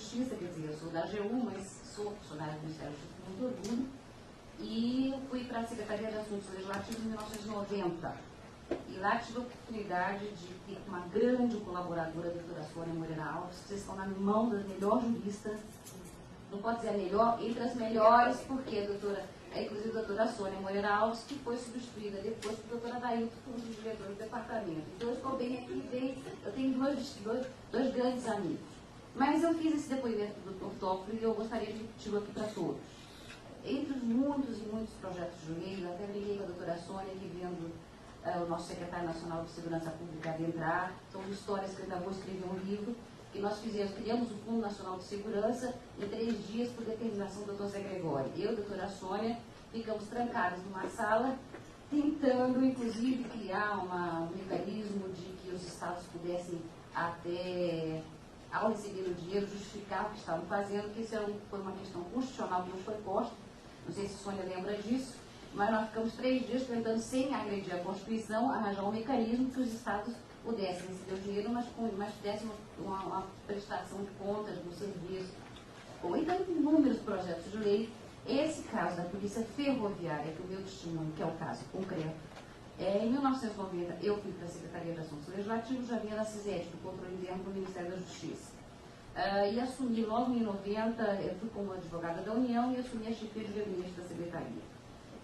Justiça, quer dizer, eu sou da AGU, mas sou funcionária do Ministério da Justiça com muito orgulho, e fui para a Secretaria de Assuntos Legislativos em 1990. E lá tive a oportunidade de ter uma grande colaboradora, a doutora Sônia Moreira Alves, que vocês estão na mão da melhor jurista, não pode dizer a melhor, entre as melhores, porque a doutora, inclusive a doutora Sônia Moreira Alves, que foi substituída depois pela doutora Dailton, como diretora do departamento. Então eu estou bem aqui, eu tenho dois grandes amigos. Mas eu fiz esse depoimento do Dr. Toffoli e eu gostaria de repetir aqui para todos. Entre os muitos e muitos projetos de lei, eu até briguei com a doutora Sônia, que vendo o nosso secretário nacional de Segurança Pública adentrar, são histórias que eu ainda vou escrever um livro, que nós criamos o Fundo Nacional de Segurança em 3 dias por determinação do Dr. Zé Gregório. Eu e a doutora Sônia ficamos trancados numa sala, tentando, inclusive, criar um mecanismo de que os estados pudessem até, ao receber o dinheiro, justificar o que estavam fazendo, que isso foi uma questão constitucional que nos foi posta. Não sei se a Sônia lembra disso, mas nós ficamos 3 dias tentando, sem agredir a Constituição, arranjar um mecanismo que os estados pudessem receber o dinheiro, mas tivessem uma prestação de contas do serviço. Ou então, inúmeros projetos de lei. Esse caso da Polícia Ferroviária, que é o meu testemunho, que é o caso concreto, em 1990 eu fui para a Secretaria de Assuntos Legislativos, já vinha da CISET, do controle interno do Ministério da Justiça. E assumi logo em 90, eu fui como advogada da União e assumi a chefia de gabinete da Secretaria.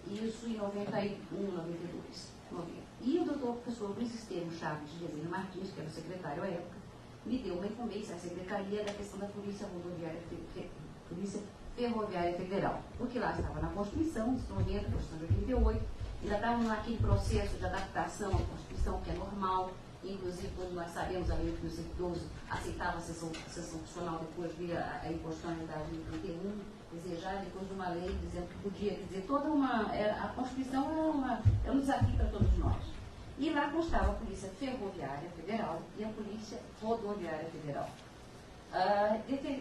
Isso em 91, 92, 90. E o doutor professor Luiz Estevam Chaves de Rezende Martins, que era o secretário à época, me deu uma incumbência à Secretaria da questão da Polícia Ferroviária Federal. Porque lá estava na Constituição, de 90, Constituição de 88, ainda estávamos naquele processo de adaptação à Constituição, que é normal. Inclusive, quando nós sabemos, a lei de 1912 aceitava a sessão funcional, depois via a inconstitucionalidade de 31, quer dizer, já depois de uma lei dizendo que podia, quer dizer, a Constituição é um desafio para todos nós. E lá constava a Polícia Ferroviária Federal e a Polícia Rodoviária Federal.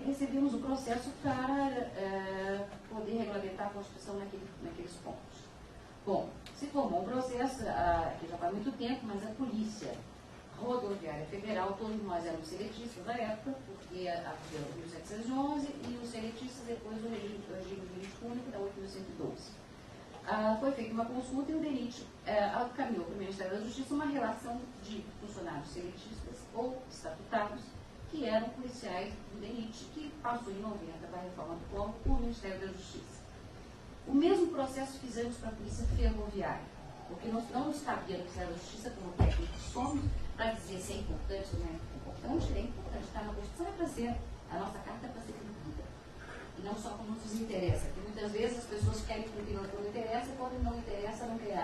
Recebemos o processo para poder regulamentar a Constituição naqueles pontos. Bom, se formou um processo, que já faz muito tempo, mas a Polícia Rodoviária Federal, todos nós éramos seletistas da época, porque havia o 1711 e os seletistas depois o regime jurídico único da 8112. Foi feita uma consulta e o DENIT caminhou para o Ministério da Justiça uma relação de funcionários seletistas ou estatutários que eram policiais do DENIT, que passou em 90 para a reforma do Código por Ministério da Justiça. O mesmo processo fizemos para a Polícia Ferroviária, porque nós não nos cabia no Ministério da Justiça, como técnicos somos, para dizer se é importante ou não é importante, está na Constituição, é para ser, a nossa carta é para ser cumprida. E não só como nos interessa, porque muitas vezes as pessoas querem cumprir o que não interessa, e quando não interessa, não querem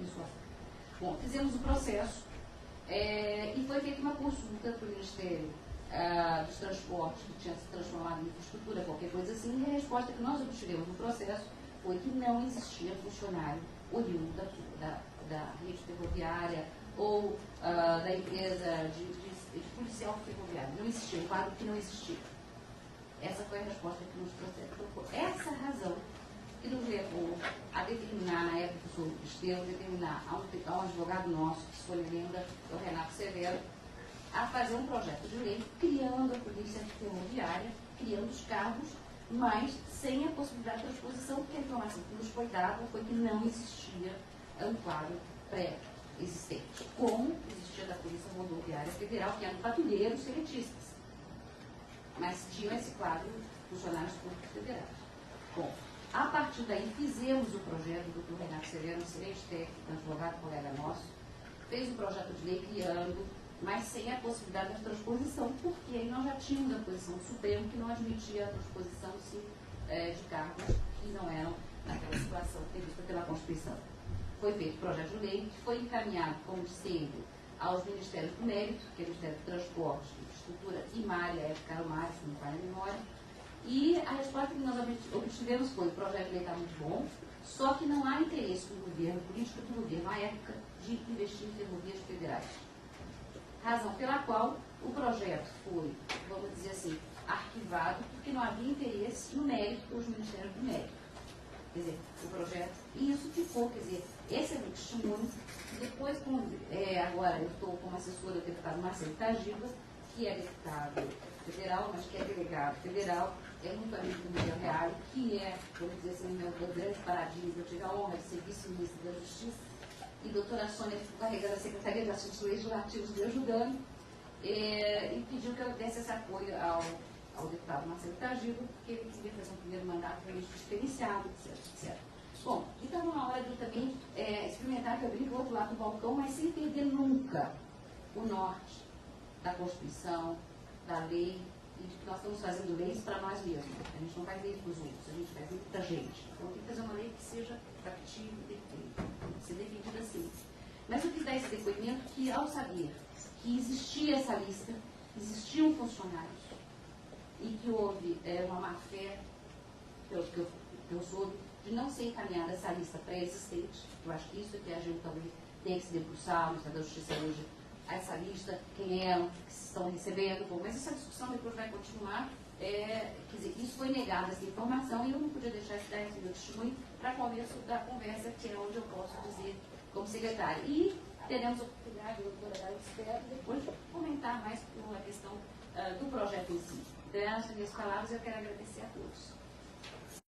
isso. Bom, fizemos o processo, e foi feita uma consulta para o Ministério dos Transportes, que tinha se transformado em infraestrutura, qualquer coisa assim, e a resposta que nós obtivemos no processo foi que não existia funcionário oriundo da rede ferroviária ou da empresa de policial ferroviário. Não existia, um quadro que não existia. Essa foi a resposta que nos trouxeram. Essa razão que nos levou a determinar, na época do professor Estevam, determinar a um advogado nosso, que foi lenda, o Renato Severo, a fazer um projeto de lei criando a Polícia Ferroviária, criando os cargos, mas sem a possibilidade de transposição, porque a informação que nos foi dada foi que não existia um quadro pré-existente, como existia da Polícia Rodoviária Federal, que eram patrulheiros seletistas, mas tinham esse quadro funcionários públicos federais. Bom, a partir daí fizemos o projeto do Dr. Renato Severo, um excelente técnico, advogado, colega nosso, fez o projeto de lei criando, mas sem a possibilidade de transposição, porque aí nós já tínhamos a posição do Supremo que não admitia a transposição de cargos que não eram naquela situação prevista pela Constituição. Foi feito o projeto de lei, que foi encaminhado, como sempre, aos Ministérios do Mérito, que é o Ministério do Transporte, Infraestrutura e MARE, a época era o MARE, se não me falha a memória, e a resposta que nós obtivemos foi: o projeto de lei está muito bom, só que não há interesse do governo, política do governo, na época, de investir em ferrovias federais. Razão pela qual o projeto foi, vamos dizer assim, arquivado, porque não havia interesse no mérito dos Ministérios do Mérito. Quer dizer, o projeto, e isso ficou, quer dizer, esse é o testemunho. Depois, agora eu estou como assessora do deputado Marcelo Tagiba, que é deputado federal, mas que é delegado federal, é muito amigo do Miguel Reale, que é, vamos dizer assim, meu grande paradigma. Eu tive a honra de ser vice-ministra da Justiça, e a doutora Sônia ficou carregando a Secretaria de Assuntos Legislativos me ajudando, e pediu que eu desse esse apoio ao deputado Marcelo Tagibo, porque ele queria fazer um primeiro mandato realmente diferenciado, etc, etc. Bom, então na hora de também experimentar que abrir o outro lado do balcão, mas sem perder nunca o norte da Constituição, da lei, e de que nós estamos fazendo leis para nós mesmos. A gente não faz lei para os outros, a gente faz lei para a gente. Então tem que fazer uma lei que seja factível e tem que ser defendida assim. Mas eu quis dar esse depoimento que, ao saber que existia essa lista, existiam funcionários, e que houve uma má-fé, pelo que eu soube, de não ser encaminhada essa lista pré-existente. Eu acho que isso é que a gente talvez tem que se debruçar, o Ministério da Justiça hoje, essa lista, quem eram, que estão recebendo. Bom, mas essa discussão depois vai continuar. Quer dizer, isso foi negado, essa informação, e eu não podia deixar de dar esse meu testemunho para começo da conversa, que é onde eu posso dizer como secretária. E teremos a oportunidade, doutora, espero, depois comentar mais por uma questão do projeto em si. Então, essas minhas palavras, eu quero agradecer a todos.